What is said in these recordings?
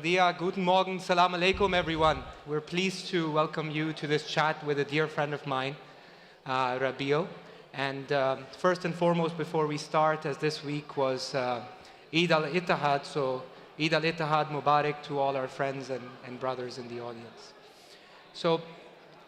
Dia, guten Morgen, salam alaikum everyone. We're pleased to welcome you to this chat with a dear friend of mine, RABEEL. And first and foremost, before we start, as this week was Eid al-Ittihad, so Eid al-Ittihad Mubarak to all our friends and brothers in the audience. So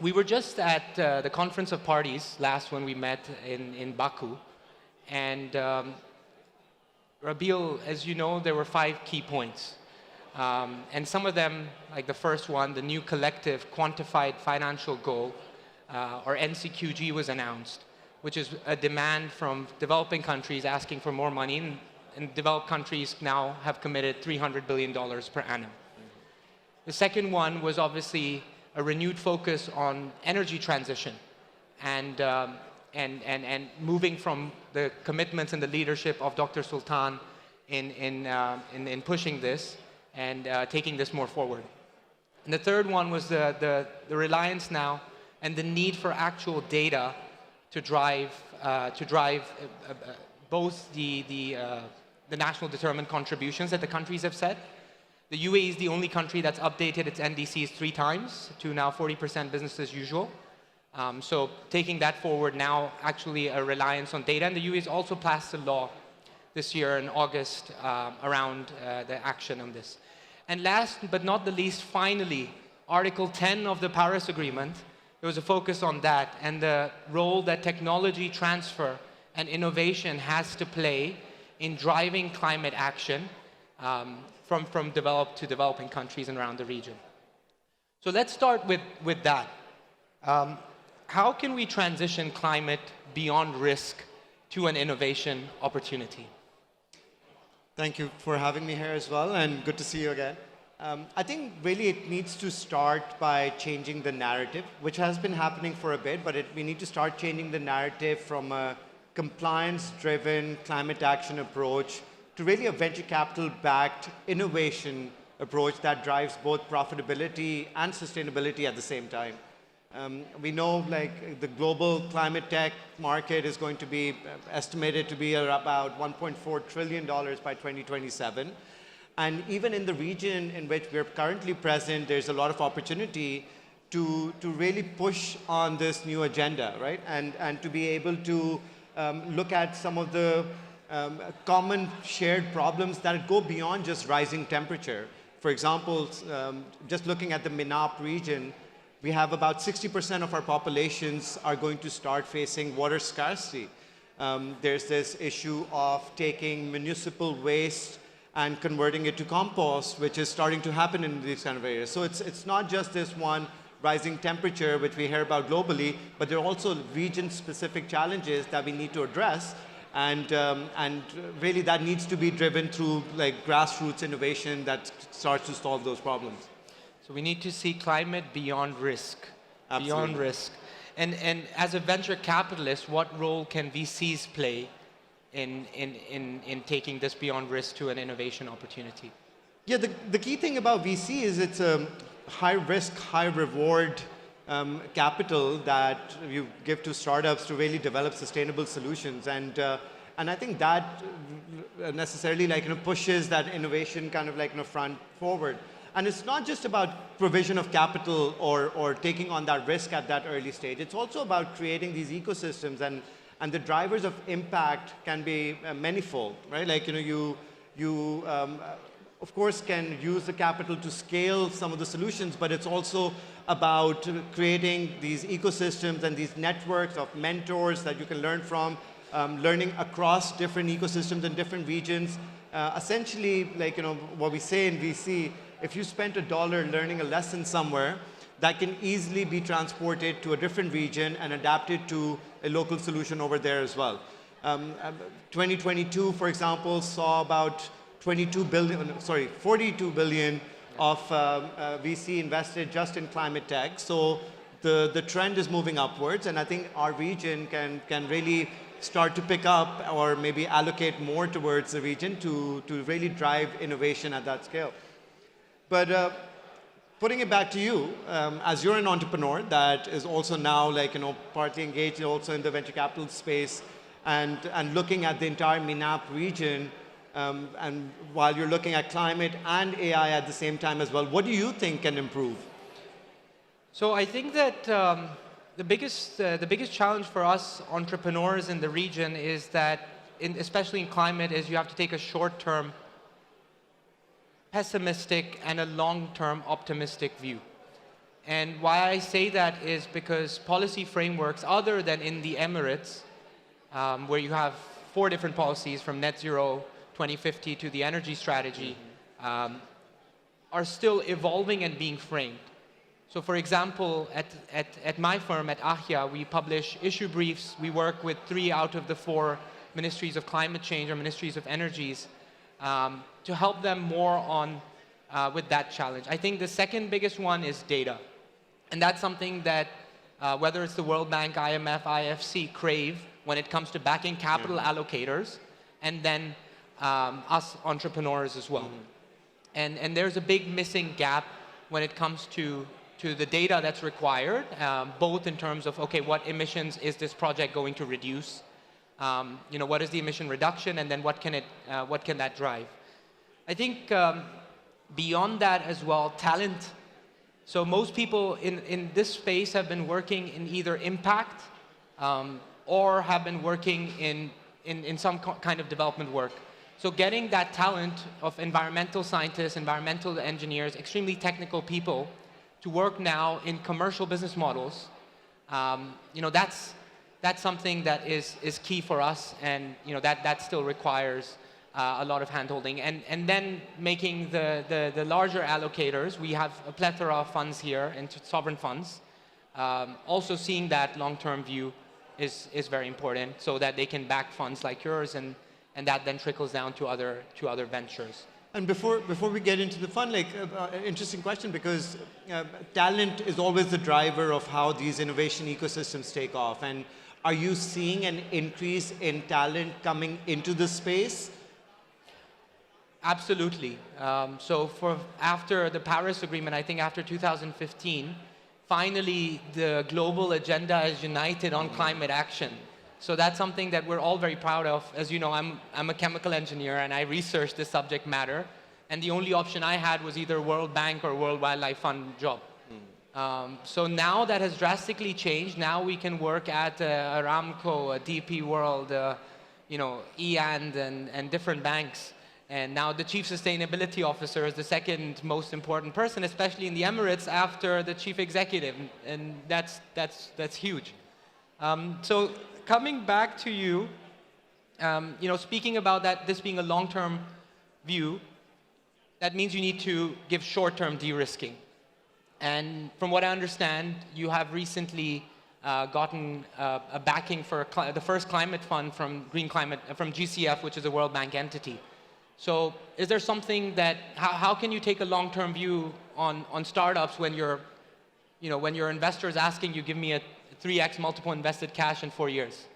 we were just at the Conference of Parties last when we met in Baku. And RABEEL, as you know, there were 5 key points. And some of them, like the first one, the new collective quantified financial goal, or NCQG, was announced, which is a demand from developing countries asking for more money. And developed countries now have committed $300 billion per annum. The second one was obviously a renewed focus on energy transition and moving from the commitments and the leadership of Dr. Sultan in pushing this and taking this more forward. And the third one was the reliance now and the need for actual data to drive both the national determined contributions that the countries have set. The UAE is the only country that's updated its NDCs 3 times to now 40% business as usual. So taking that forward now, actually a reliance on data. And the UAE has also passed a law this year in August around the action on this. And last but not the least, finally, Article 10 of the Paris Agreement, there was a focus on that and the role that technology transfer and innovation has to play in driving climate action from developed to developing countries and around the region. So let's start with that. How can we transition climate beyond risk to an innovation opportunity? Thank you for having me here as well, and good to see you again. I think really it needs to start by changing the narrative, which has been happening for a bit, but we need to start changing the narrative from a compliance-driven climate action approach to really a venture capital-backed innovation approach that drives both profitability and sustainability at the same time. We know like the global climate tech market is going to be estimated to be about $1.4 trillion by 2027. And even in the region in which we're currently present, there's a lot of opportunity to really push on this new agenda, right? And to be able to look at some of the common shared problems that go beyond just rising temperature. For example, just looking at the MENAP region, we have about 60% of our populations are going to start facing water scarcity. There's this issue of taking municipal waste and converting it to compost, which is starting to happen in these kind of areas. So it's not just this one rising temperature, which we hear about globally, but there are also region-specific challenges that we need to address. And really that needs to be driven through like grassroots innovation that starts to solve those problems. So we need to see climate beyond risk. Absolutely. Beyond risk. And as a venture capitalist, what role can VCs play in taking this beyond risk to an innovation opportunity? Yeah, the key thing about VC is it's a high risk, high reward capital that you give to startups to really develop sustainable solutions. And I think that necessarily pushes that innovation kind of front forward. And it's not just about provision of capital or taking on that risk at that early stage. It's also about creating these ecosystems, and the drivers of impact can be manifold, right? Like, you of course can use the capital to scale some of the solutions, but it's also about creating these ecosystems and these networks of mentors that you can learn from, learning across different ecosystems in different regions. Essentially, what we say in VC, if you spent $1 learning a lesson somewhere, that can easily be transported to a different region and adapted to a local solution over there as well. 2022, for example, saw about 42 billion of VC invested just in climate tech. So the trend is moving upwards, and I think our region can really start to pick up or maybe allocate more towards the region to really drive innovation at that scale. But putting it back to you, as you're an entrepreneur that is also now partly engaged also in the venture capital space and looking at the entire MENAP region, and while you're looking at climate and AI at the same time as well, what do you think can improve? So I think that the biggest challenge for us entrepreneurs in the region is that, especially in climate, is you have to take a short-term pessimistic and a long-term optimistic view. And why I say that is because policy frameworks, other than in the Emirates, where you have 4 different policies from net zero 2050 to the energy strategy, are still evolving and being framed. So for example, at my firm, at Ahya, we publish issue briefs. We work with 3 out of the 4 ministries of climate change or ministries of energies to help them more on with that challenge. I think the second biggest one is data. And that's something that whether it's the World Bank, IMF, IFC crave when it comes to backing capital allocators, and then us entrepreneurs as well. And there's a big missing gap when it comes to the data that's required, both in terms of, okay, what emissions is this project going to reduce? What is the emission reduction, and then what can that drive? I think beyond that as well, talent. So most people in this space have been working in either impact or have been working in some kind of development work. So getting that talent of environmental scientists, environmental engineers, extremely technical people to work now in commercial business models, that's something that is key for us, and that still requires a lot of handholding. And then making the larger allocators, we have a plethora of funds here into sovereign funds. Also seeing that long-term view is very important, so that they can back funds like yours, and that then trickles down to other ventures. And before we get into the fun, interesting question, because talent is always the driver of how these innovation ecosystems take off. And are you seeing an increase in talent coming into the space? Absolutely. So after the Paris Agreement, I think after 2015, finally the global agenda is united on climate action. So that's something that we're all very proud of. As you know, I'm a chemical engineer, and I researched this subject matter. And the only option I had was either World Bank or World Wildlife Fund job. So now that has drastically changed. Now we can work at Aramco, DP World, EAND, and different banks. And now the Chief Sustainability Officer is the second most important person, especially in the Emirates, after the Chief Executive. And that's huge. So coming back to you, speaking about this being a long-term view, that means you need to give short-term de-risking. And from what I understand, you have recently gotten a backing for the first climate fund from from GCF, which is a World Bank entity. So is there something how can you take a long-term view on startups when when your investor is asking you, give me a 3x multiple invested cash in 4 years?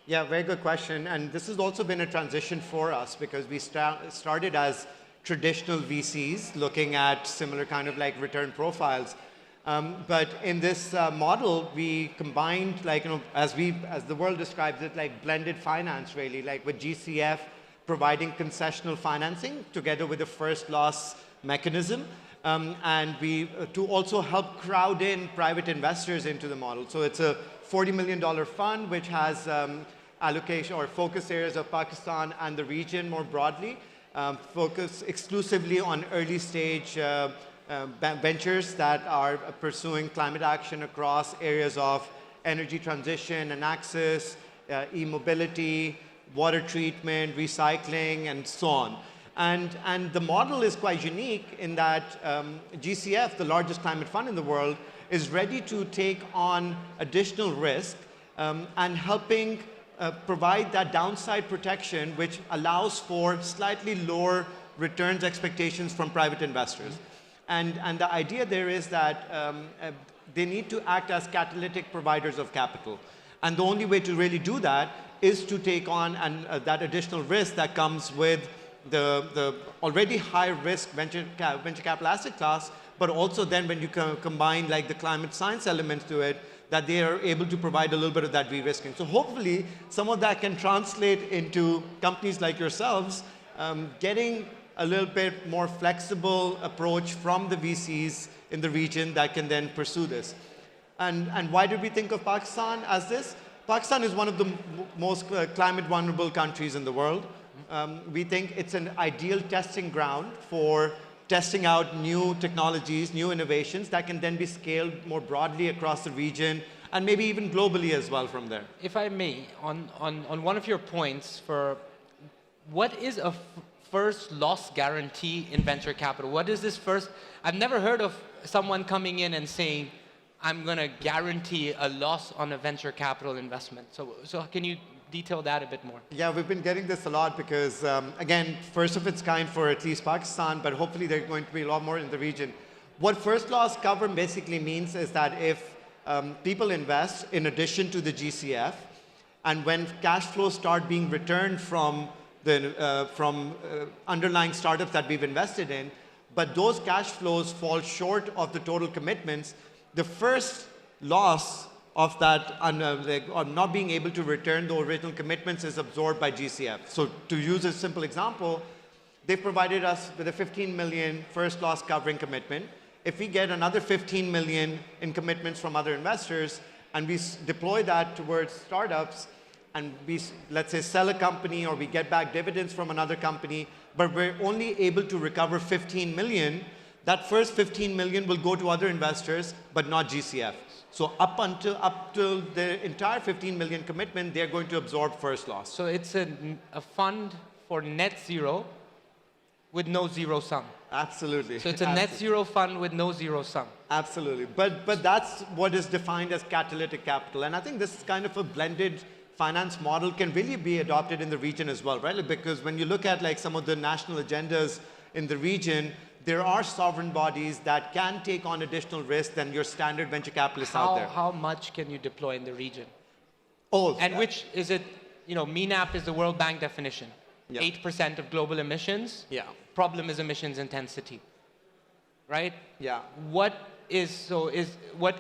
Yeah, very good question. And this has also been a transition for us, because we started as traditional VCs looking at similar kind of return profiles. But in this model, we combined, as the world describes it, blended finance, really, with GCF providing concessional financing together with the first loss mechanism. And to also help crowd in private investors into the model. So it's a $40 million fund, which has allocation or focus areas of Pakistan and the region more broadly, focus exclusively on early stage ventures that are pursuing climate action across areas of energy transition and access, e-mobility, water treatment, recycling, and so on. And the model is quite unique in that GCF, the largest climate fund in the world, is ready to take on additional risk and helping provide that downside protection, which allows for slightly lower returns expectations from private investors. And the idea there is that they need to act as catalytic providers of capital. And the only way to really do that is to take on that additional risk that comes with the already high risk venture capital asset class, but also then when you combine the climate science elements to it, that they are able to provide a little bit of that de-risking. So hopefully some of that can translate into companies like yourselves getting a little bit more flexible approach from the VCs in the region that can then pursue this. And why did we think of Pakistan as this? Pakistan is one of the most climate vulnerable countries in the world. We think it's an ideal testing ground for testing out new technologies, new innovations that can then be scaled more broadly across the region and maybe even globally as well from there. If I may, on one of your points, for what is a first loss guarantee in venture capital? What is this first? I've never heard of someone coming in and saying, I'm going to guarantee a loss on a venture capital investment. So can you detail that a bit more? Yeah, we've been getting this a lot because, again, first of its kind for at least Pakistan, but hopefully there are going to be a lot more in the region. What first loss cover basically means is that if people invest in addition to the GCF, and when cash flows start being returned from the underlying startups that we've invested in, but those cash flows fall short of the total commitments, the first loss of that on not being able to return the original commitments is absorbed by GCF. So to use a simple example, they provided us with a 15 million first loss covering commitment. If we get another 15 million in commitments from other investors and we deploy that towards startups and we, let's say, sell a company or we get back dividends from another company, but we're only able to recover 15 million, that first 15 million will go to other investors, but not GCF. So up till the entire 15 million commitment, they're going to absorb first loss. So it's a fund for net zero with no zero sum. Absolutely. So it's a net zero fund with no zero sum. Absolutely. But that's what is defined as catalytic capital. And I think this kind of a blended finance model can really be adopted in the region as well, right? Because when you look at like some of the national agendas in the region, there are sovereign bodies that can take on additional risk than your standard venture capitalists out there. How much can you deploy in the region? Oh, and which is it, MENAP is the World Bank definition. Yeah. 8% of global emissions. Yeah. Problem is emissions intensity, right? Yeah. What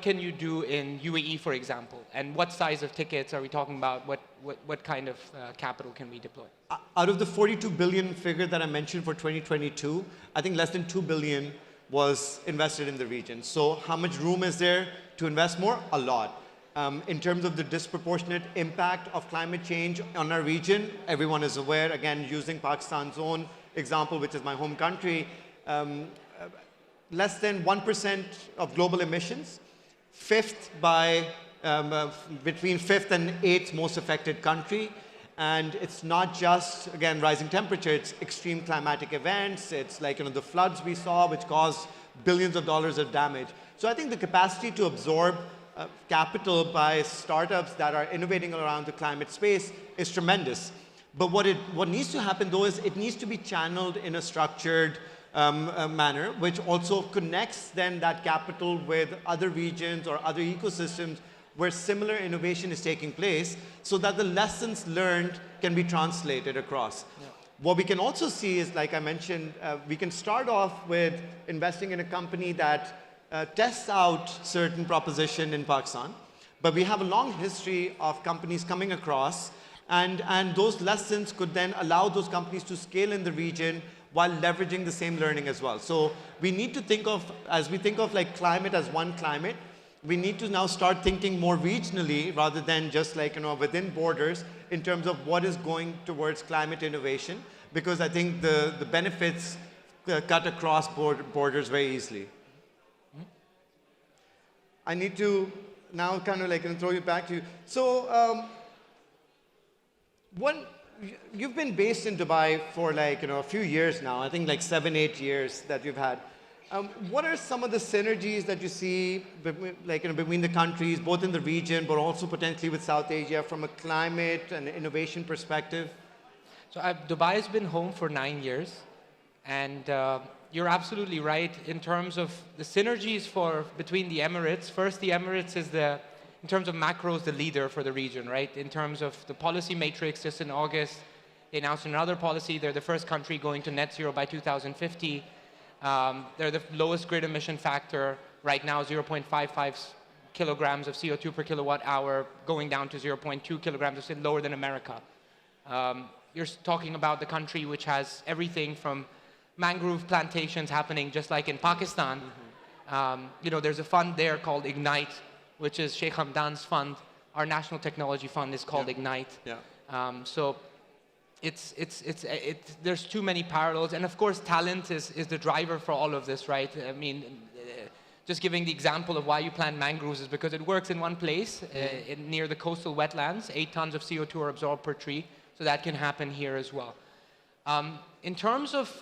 can you do in UAE, for example? And what size of tickets are we talking about? What kind of capital can we deploy? Out of the 42 billion figure that I mentioned for 2022, I think less than 2 billion was invested in the region. So how much room is there to invest more? A lot. In terms of the disproportionate impact of climate change on our region, everyone is aware, again, using Pakistan's own example, which is my home country, less than 1% of global emissions, between fifth and eighth most affected country. And it's not just, again, rising temperature, it's extreme climatic events. It's like the floods we saw, which caused billions of dollars of damage. So I think the capacity to absorb capital by startups that are innovating around the climate space is tremendous. But what needs to happen, though, is it needs to be channeled in a structured manner, which also connects then that capital with other regions or other ecosystems where similar innovation is taking place, so that the lessons learned can be translated across. Yeah. What we can also see is, like I mentioned, we can start off with investing in a company that tests out certain proposition in Pakistan, but we have a long history of companies coming across, and those lessons could then allow those companies to scale in the region while leveraging the same learning as well. So we need to think of, as we think of like climate as one climate, we need to now start thinking more regionally rather than just like, within borders in terms of what is going towards climate innovation, because I think the benefits cut across borders very easily. I need to now kind of like throw you back to you. So you've been based in Dubai for like a few years now. I think like 7-8 years that you've had. What are some of the synergies that you see between the countries, both in the region, but also potentially with South Asia from a climate and innovation perspective? So Dubai has been home for 9 years, and you're absolutely right in terms of the synergies between the Emirates. First, the Emirates is in terms of macros, the leader for the region, right? In terms of the policy matrix, just in August, they announced another policy. They're the first country going to net zero by 2050. They're the lowest grid emission factor right now, 0.55 kilograms of CO2 per kilowatt hour, going down to 0.2 kilograms, lower than America. you're talking about the country which has everything from mangrove plantations happening just like in Pakistan. You know, there's a fund there called Ignite, which is Sheikh Hamdan's fund. Our national technology fund is called Ignite. So there's too many parallels. And of course, talent is the driver for all of this, right? I mean, just giving the example of why you plant mangroves is because it works in one place, near the coastal wetlands. 8 tons of CO2 are absorbed per tree. So that can happen here as well. In terms of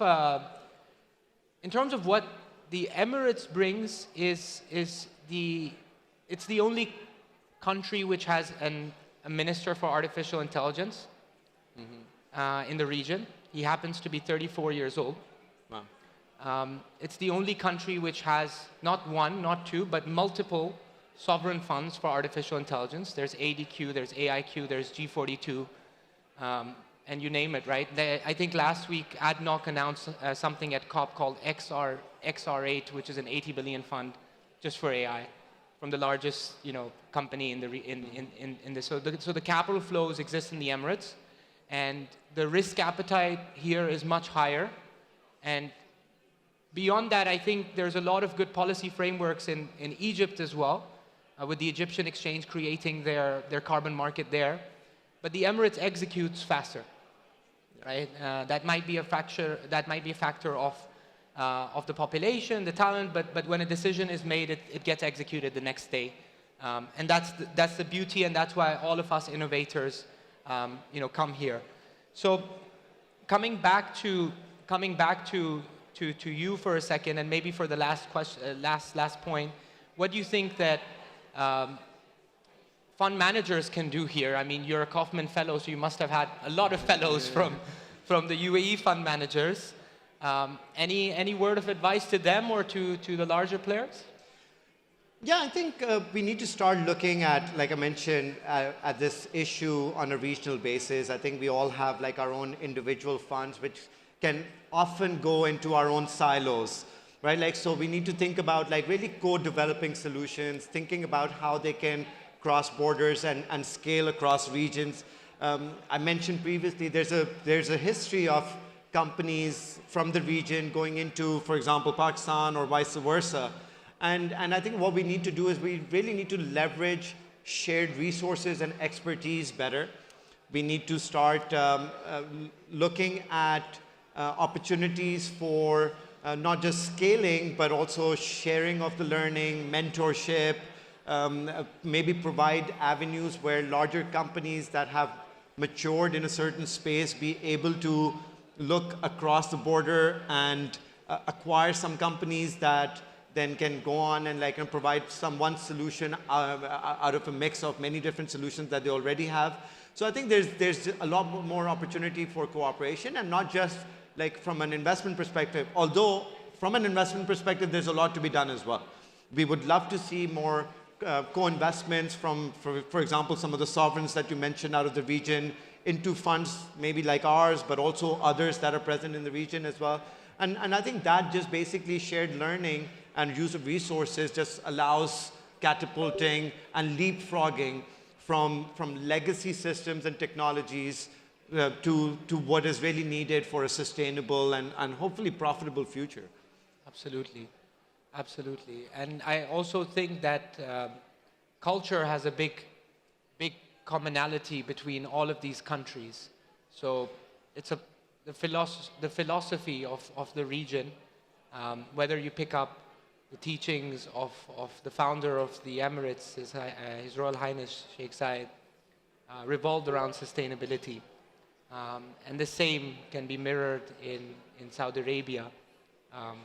what the Emirates brings it's the only country which has a minister for artificial intelligence in the region. He happens to be 34 years old. Wow. It's the only country which has not one, not two, but multiple sovereign funds for artificial intelligence. There's ADQ, there's AIQ, there's G42, and you name it, right? I think last week ADNOC announced something at COP called XR8, which is an 80 billion fund just for AI, from the largest, you know, company in this. So the capital flows exist in the Emirates, and the risk appetite here is much higher. And beyond that, I think there's a lot of good policy frameworks in Egypt as well, with the Egyptian exchange creating their carbon market there. But the Emirates executes faster, right? That might be a factor. That might be a factor of the population, the talent. But when a decision is made, it gets executed the next day, and that's the beauty, and that's why all of us innovators, you know, come here. So, coming back to you for a second, and maybe for the last question, last point, what do you think that fund managers can do here? I mean, you're a Kaufman Fellow, so you must have had a lot of fellows from the UAE fund managers. Any word of advice to them or to the larger players? Yeah, I think we need to start looking at, like I mentioned, at this issue on a regional basis. I think we all have like our own individual funds, which can often go into our own silos, right? Like, so we need to think about like really co-developing solutions, thinking about how they can cross borders and scale across regions. I mentioned previously, there's a history of companies from the region going into, for example, Pakistan or vice versa. And I think what we need to do is we really need to leverage shared resources and expertise better. We need to start looking at opportunities for not just scaling, but also sharing of the learning, mentorship, maybe provide avenues where larger companies that have matured in a certain space be able to look across the border and acquire some companies that then can go on and like provide one solution out of a mix of many different solutions that they already have. So I think there's a lot more opportunity for cooperation, and not just like from an investment perspective, although from an investment perspective, there's a lot to be done as well. We would love to see more co-investments from, for example, some of the sovereigns that you mentioned out of the region into funds maybe like ours, but also others that are present in the region as well. And I think that just basically shared learning and use of resources just allows catapulting and leapfrogging from legacy systems and technologies to what is really needed for a sustainable and hopefully profitable future. Absolutely. Absolutely. And I also think that culture has a big commonality between all of these countries. So it's the philosophy of the region, whether you pick up the teachings of the founder of the Emirates, His Royal Highness Sheikh Zayed, revolved around sustainability. And the same can be mirrored in Saudi Arabia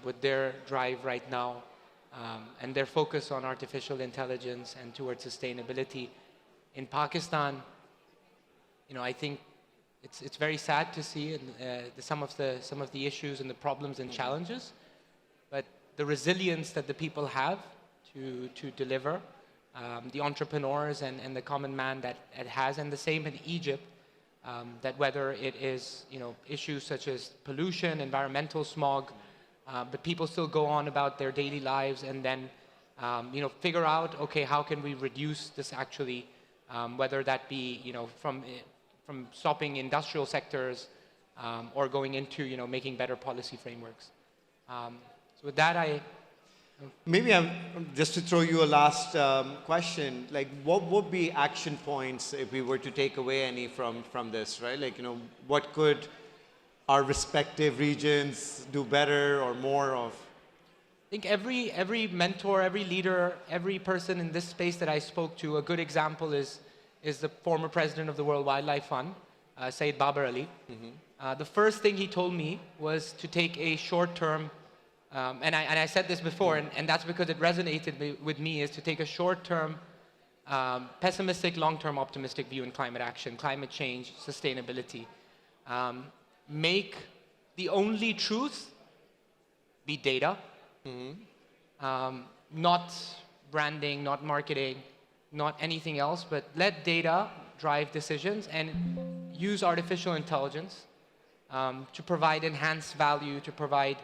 with their drive right now and their focus on artificial intelligence and towards sustainability. In Pakistan, you know, I think it's very sad to see some of the issues and the problems and challenges, but the resilience that the people have to deliver, the entrepreneurs and the common man that it has, and the same in Egypt, that whether it is, you know, issues such as pollution, environmental smog, but people still go on about their daily lives and then, you know, figure out, okay, how can we reduce this actually, whether that be, you know, from from stopping industrial sectors or going into making better policy frameworks. So with that, Maybe just to throw you a last question, like what would be action points if we were to take away any from this, right? Like, what could our respective regions do better or more of? I think every mentor, every leader, every person in this space that I spoke to, a good example is the former president of the World Wildlife Fund, Saeed Babar Ali. The first thing he told me was to take a short-term, and I said this before, and that's because it resonated with me, is to take a short-term, pessimistic, long-term optimistic view in climate action, climate change, sustainability. Make the only truth be data, not branding, not marketing, not anything else, but let data drive decisions and use artificial intelligence to provide enhanced value, to provide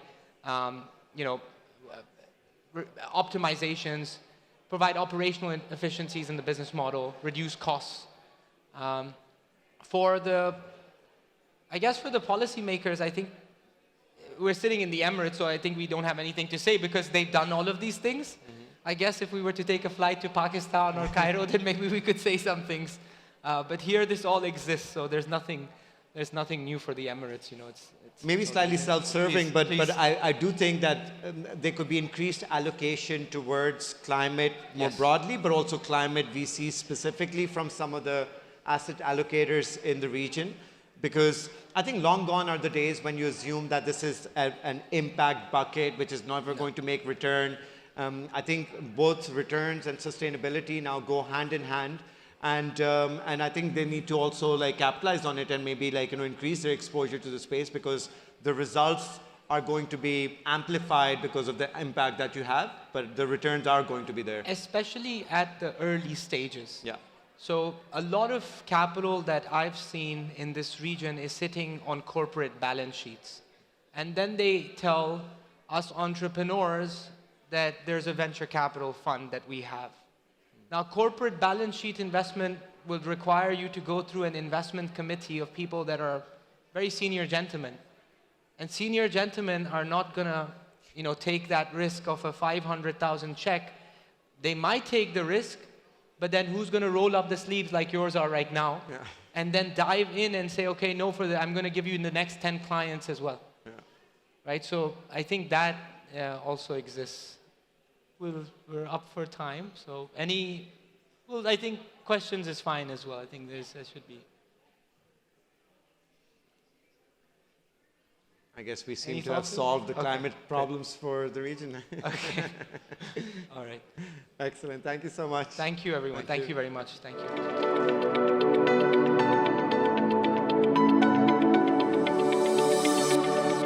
optimizations, provide operational efficiencies in the business model, reduce costs. For the policymakers, I think we're sitting in the Emirates, so I think we don't have anything to say because they've done all of these things. I guess if we were to take a flight to Pakistan or Cairo, then maybe we could say some things. But here, this all exists, so there's nothing new for the Emirates. It's maybe slightly self-serving, but I do think that there could be increased allocation towards climate more broadly, but also climate VC specifically from some of the asset allocators in the region. Because I think long gone are the days when you assume that this is an impact bucket, which is never going to make return. I think both returns and sustainability now go hand in hand. And I think they need to also capitalize on it and maybe increase their exposure to the space, because the results are going to be amplified because of the impact that you have, but the returns are going to be there. Especially at the early stages. Yeah. So a lot of capital that I've seen in this region is sitting on corporate balance sheets. And then they tell us entrepreneurs that there's a venture capital fund that we have. Now, corporate balance sheet investment would require you to go through an investment committee of people that are very senior gentlemen. And senior gentlemen are not going to take that risk of a 500,000 check. They might take the risk, but then who's going to roll up the sleeves like yours are right now, and then dive in and say, okay, no, I'm going to give you the next 10 clients as well. Right? So I think that also exists. We're up for time, so I think questions is fine as well. I think there should be. I guess we seem to have solved the climate problems for the region. Okay. All right. Excellent. Thank you so much. Thank you, everyone. Thank you very much. Thank you.